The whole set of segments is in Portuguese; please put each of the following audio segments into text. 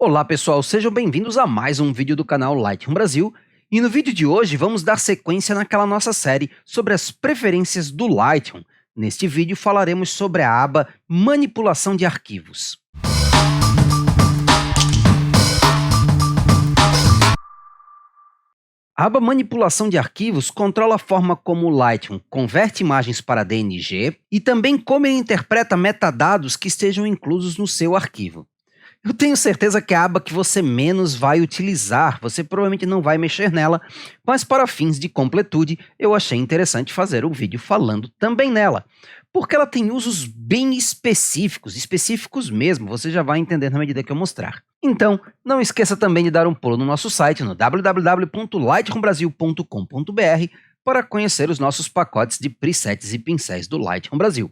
Olá pessoal, sejam bem-vindos a mais um vídeo do canal Lightroom Brasil, e no vídeo de hoje vamos dar sequência naquela nossa série sobre as preferências do Lightroom. Neste vídeo falaremos sobre a aba Manipulação de Arquivos. A aba Manipulação de Arquivos controla a forma como o Lightroom converte imagens para DNG e também como ele interpreta metadados que estejam inclusos no seu arquivo. Eu tenho certeza que é a aba que você menos vai utilizar, você provavelmente não vai mexer nela, mas para fins de completude, eu achei interessante fazer um vídeo falando também nela, porque ela tem usos bem específicos mesmo, você já vai entender na medida que eu mostrar. Então, não esqueça também de dar um pulo no nosso site no www.lightroombrasil.com.br para conhecer os nossos pacotes de presets e pincéis do Lightroom Brasil.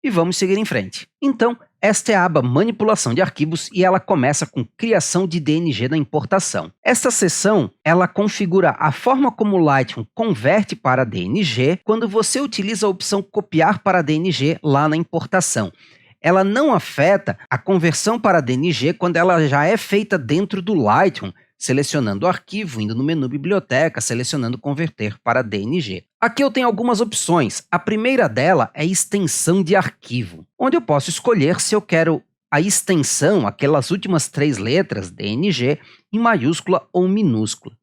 E vamos seguir em frente. Então, esta é a aba Manipulação de Arquivos e ela começa com Criação de DNG na importação. Esta seção, ela configura a forma como o Lightroom converte para DNG quando você utiliza a opção Copiar para DNG lá na importação. Ela não afeta a conversão para DNG quando ela já é feita dentro do Lightroom, selecionando o arquivo, indo no menu Biblioteca, selecionando Converter para DNG. Aqui eu tenho algumas opções. A primeira dela é extensão de arquivo, onde eu posso escolher se eu quero a extensão, aquelas últimas 3 letras, DNG, em maiúscula ou minúscula.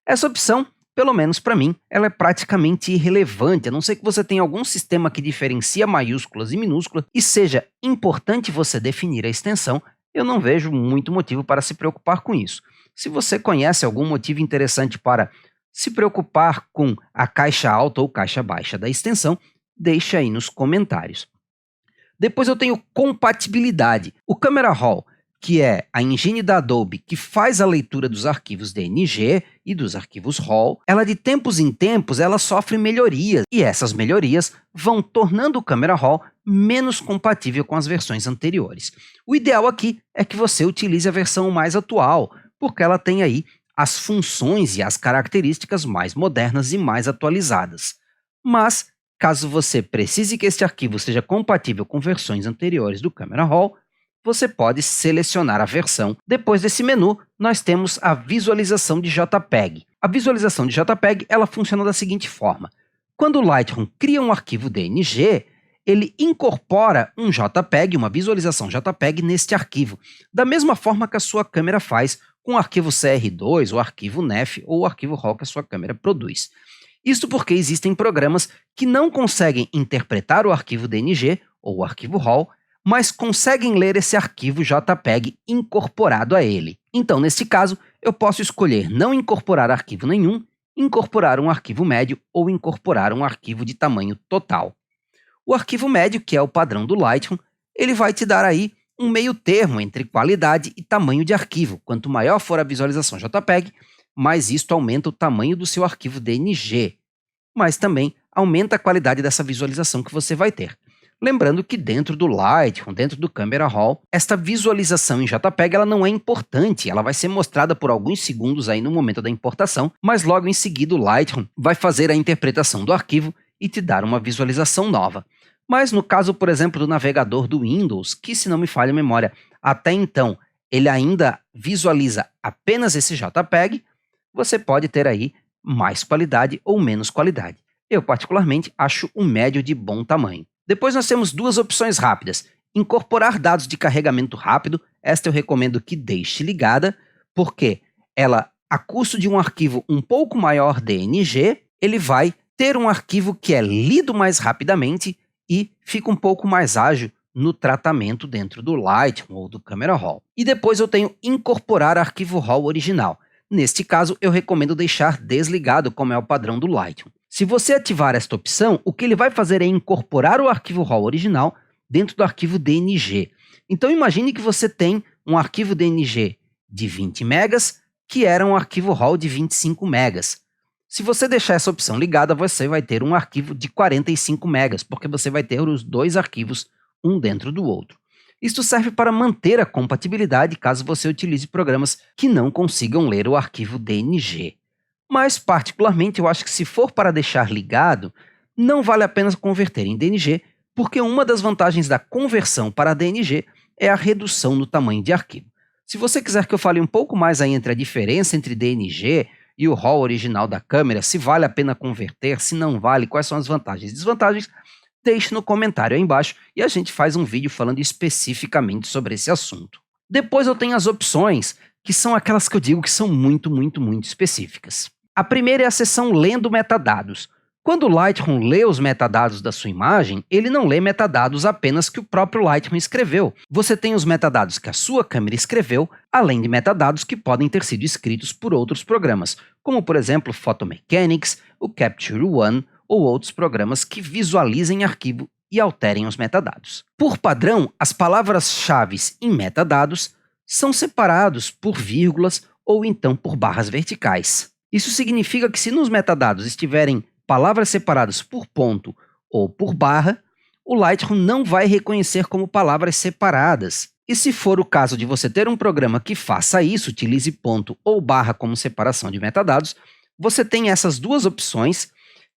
Essa opção, pelo menos para mim, ela é praticamente irrelevante, a não ser que você tenha algum sistema que diferencia maiúsculas e minúsculas e seja importante você definir a extensão, eu não vejo muito motivo para se preocupar com isso. Se você conhece algum motivo interessante para se preocupar com a caixa alta ou caixa baixa da extensão, deixe aí nos comentários. Depois eu tenho compatibilidade. O Camera Raw, que é a engine da Adobe que faz a leitura dos arquivos DNG e dos arquivos RAW, ela de tempos em tempos ela sofre melhorias, e essas melhorias vão tornando o Camera Raw menos compatível com as versões anteriores. O ideal aqui é que você utilize a versão mais atual, porque ela tem aí as funções e as características mais modernas e mais atualizadas. Mas, caso você precise que este arquivo seja compatível com versões anteriores do Camera Raw, você pode selecionar a versão. Depois desse menu, nós temos a visualização de JPEG. A visualização de JPEG ela funciona da seguinte forma. Quando o Lightroom cria um arquivo DNG, ele incorpora um JPEG, uma visualização JPEG neste arquivo, da mesma forma que a sua câmera faz com o arquivo CR2, o arquivo NEF ou o arquivo RAW que a sua câmera produz. Isso porque existem programas que não conseguem interpretar o arquivo DNG ou o arquivo RAW, mas conseguem ler esse arquivo JPEG incorporado a ele. Então, nesse caso, eu posso escolher não incorporar arquivo nenhum, incorporar um arquivo médio ou incorporar um arquivo de tamanho total. O arquivo médio, que é o padrão do Lightroom, ele vai te dar aí um meio termo entre qualidade e tamanho de arquivo. Quanto maior for a visualização JPEG, mais isto aumenta o tamanho do seu arquivo DNG, mas também aumenta a qualidade dessa visualização que você vai ter. Lembrando que dentro do Lightroom, dentro do Camera Raw, esta visualização em JPEG ela não é importante, ela vai ser mostrada por alguns segundos aí no momento da importação, mas logo em seguida o Lightroom vai fazer a interpretação do arquivo e te dar uma visualização nova. Mas no caso, por exemplo, do navegador do Windows, que se não me falha a memória, até então ele ainda visualiza apenas esse JPEG, você pode ter aí mais qualidade ou menos qualidade. Eu particularmente acho o médio de bom tamanho. Depois nós temos duas opções rápidas. Incorporar dados de carregamento rápido, esta eu recomendo que deixe ligada, porque ela, a custo de um arquivo um pouco maior DNG, ele vai ter um arquivo que é lido mais rapidamente e fica um pouco mais ágil no tratamento dentro do Lightroom ou do Camera Raw. E depois eu tenho incorporar arquivo RAW original. Neste caso, eu recomendo deixar desligado, como é o padrão do Lightroom. Se você ativar esta opção, o que ele vai fazer é incorporar o arquivo RAW original dentro do arquivo DNG. Então imagine que você tem um arquivo DNG de 20 megas, que era um arquivo RAW de 25 megas. Se você deixar essa opção ligada, você vai ter um arquivo de 45 megas, porque você vai ter os dois arquivos, um dentro do outro. Isto serve para manter a compatibilidade caso você utilize programas que não consigam ler o arquivo DNG. Mas, particularmente, eu acho que se for para deixar ligado, não vale a pena converter em DNG, porque uma das vantagens da conversão para DNG é a redução no tamanho de arquivo. Se você quiser que eu fale um pouco mais aí entre a diferença entre DNG e o RAW original da câmera, se vale a pena converter, se não vale, quais são as vantagens e desvantagens, deixe no comentário aí embaixo e a gente faz um vídeo falando especificamente sobre esse assunto. Depois eu tenho as opções, que são aquelas que eu digo que são muito específicas. A primeira é a seção Lendo Metadados. Quando o Lightroom lê os metadados da sua imagem, ele não lê metadados apenas que o próprio Lightroom escreveu. Você tem os metadados que a sua câmera escreveu, além de metadados que podem ter sido escritos por outros programas, como por exemplo Photomechanics, o Capture One ou outros programas que visualizem arquivo e alterem os metadados. Por padrão, as palavras-chave em metadados são separados por vírgulas ou então por barras verticais. Isso significa que se nos metadados estiverem palavras separadas por ponto ou por barra, o Lightroom não vai reconhecer como palavras separadas. E se for o caso de você ter um programa que faça isso, utilize ponto ou barra como separação de metadados, você tem essas duas opções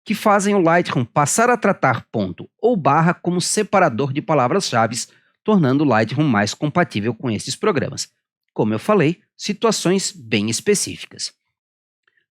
que fazem o Lightroom passar a tratar ponto ou barra como separador de palavras-chave, tornando o Lightroom mais compatível com esses programas. Como eu falei, situações bem específicas.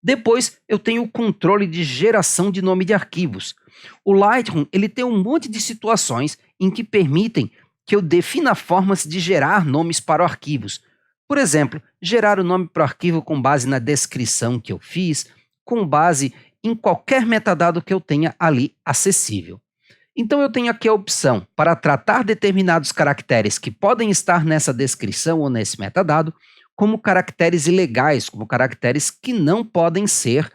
Depois, eu tenho o controle de geração de nome de arquivos. O Lightroom ele tem um monte de situações em que permitem que eu defina formas de gerar nomes para arquivos. Por exemplo, gerar o nome para o arquivo com base na descrição que eu fiz, com base em qualquer metadado que eu tenha ali acessível. Então eu tenho aqui a opção para tratar determinados caracteres que podem estar nessa descrição ou nesse metadado, como caracteres ilegais, como caracteres que não podem ser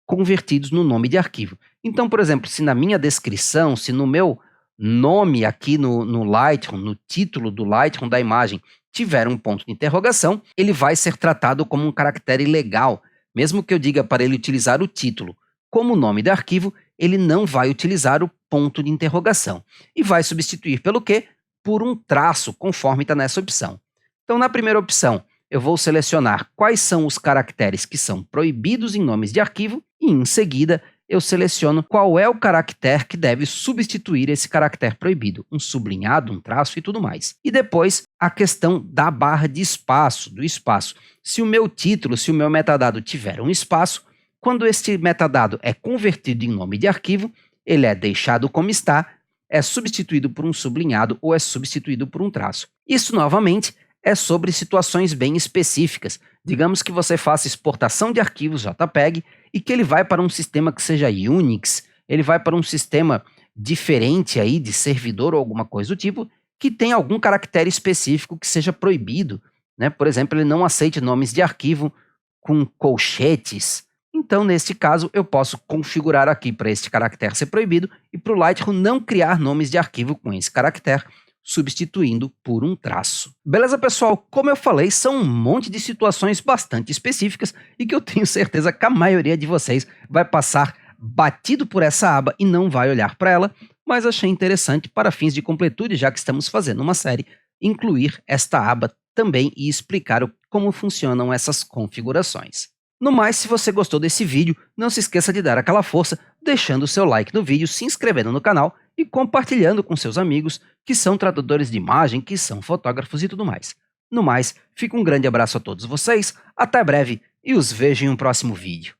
convertidos no nome de arquivo. Então, por exemplo, se na minha descrição, se no meu nome aqui no Lightroom, no título do Lightroom da imagem, tiver um ponto de interrogação, ele vai ser tratado como um caractere ilegal. Mesmo que eu diga para ele utilizar o título como nome de arquivo, ele não vai utilizar o ponto de interrogação. E vai substituir pelo quê? Por um traço, conforme está nessa opção. Então, na primeira opção, eu vou selecionar quais são os caracteres que são proibidos em nomes de arquivo e, em seguida, eu seleciono qual é o caractere que deve substituir esse caractere proibido, um sublinhado, um traço e tudo mais. E depois, a questão da barra de espaço, do espaço. Se o meu título, se o meu metadado tiver um espaço, quando este metadado é convertido em nome de arquivo, ele é deixado como está, é substituído por um sublinhado ou é substituído por um traço. Isso, novamente, é sobre situações bem específicas. Digamos que você faça exportação de arquivos JPEG e que ele vai para um sistema que seja Unix, ele vai para um sistema diferente aí de servidor ou alguma coisa do tipo, que tem algum caractere específico que seja proibido, né? Por exemplo, ele não aceite nomes de arquivo com colchetes. Então, neste caso, eu posso configurar aqui para este caractere ser proibido e para o Lightroom não criar nomes de arquivo com esse caractere, substituindo por um traço. Beleza, pessoal? Como eu falei, são um monte de situações bastante específicas e que eu tenho certeza que a maioria de vocês vai passar batido por essa aba e não vai olhar para ela, mas achei interessante para fins de completude, já que estamos fazendo uma série, incluir esta aba também e explicar como funcionam essas configurações. No mais, se você gostou desse vídeo, não se esqueça de dar aquela força, deixando o seu like no vídeo, se inscrevendo no canal e compartilhando com seus amigos que são tradutores de imagem, que são fotógrafos e tudo mais. No mais, fica um grande abraço a todos vocês, até breve e os vejo em um próximo vídeo.